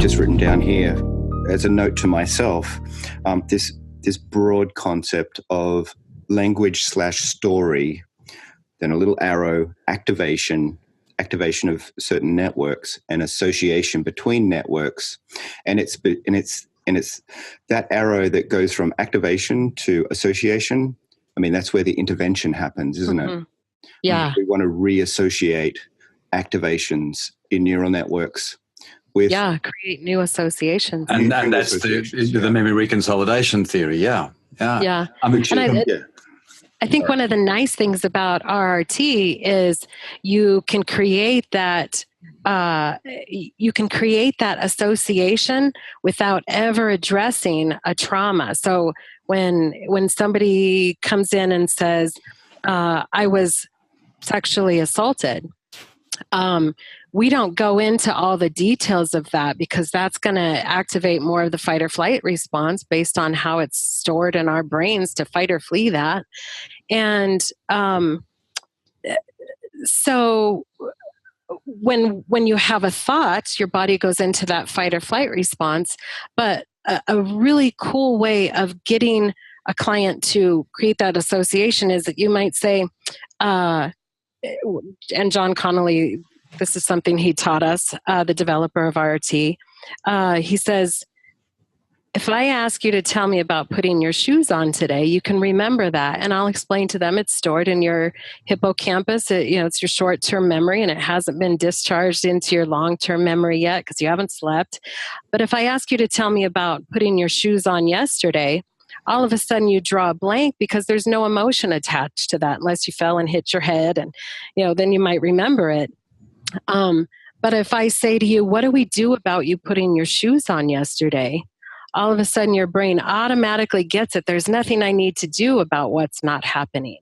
just written down here as a note to myself, this broad concept of language/story, then a little arrow, activation of certain networks and association between networks. And it's that arrow that goes from activation to association. I mean, that's where the intervention happens, isn't it? Yeah. We want to reassociate activations in neural networks with create new associations. And that's the memory reconsolidation theory. Yeah. I think one of the nice things about RRT is you can create that association without ever addressing a trauma. So when somebody comes in and says, I was sexually assaulted, we don't go into all the details of that because that's going to activate more of the fight or flight response based on how it's stored in our brains to fight or flee that. And so when you have a thought, your body goes into that fight or flight response. But a really cool way of getting a client to create that association is that you might say, and John Connolly, this is something he taught us, the developer of RRT. He says, if I ask you to tell me about putting your shoes on today, you can remember that. And I'll explain to them it's stored in your hippocampus. It's your short-term memory and it hasn't been discharged into your long-term memory yet because you haven't slept. But if I ask you to tell me about putting your shoes on yesterday, all of a sudden you draw a blank because there's no emotion attached to that unless you fell and hit your head and, then you might remember it. But if I say to you, what do we do about you putting your shoes on yesterday? All of a sudden your brain automatically gets it. There's nothing I need to do about what's not happening.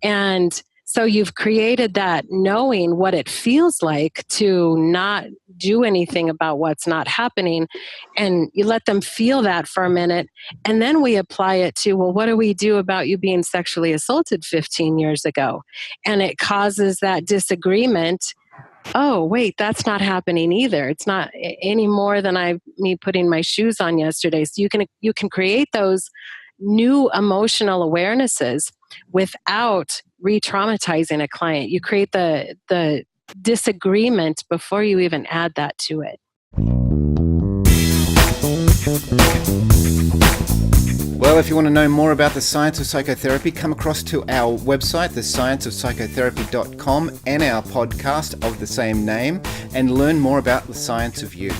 And so you've created that knowing what it feels like to not do anything about what's not happening. And you let them feel that for a minute. And then we apply it to, well, what do we do about you being sexually assaulted 15 years ago? And it causes that disagreement. Oh, wait, that's not happening either. It's not any more than me putting my shoes on yesterday. So you can create those new emotional awarenesses without re-traumatizing a client. You create the disagreement before you even add that to it. Well, if you want to know more about the science of psychotherapy, come across to our website, thescienceofpsychotherapy.com, and our podcast of the same name, and learn more about the science of you.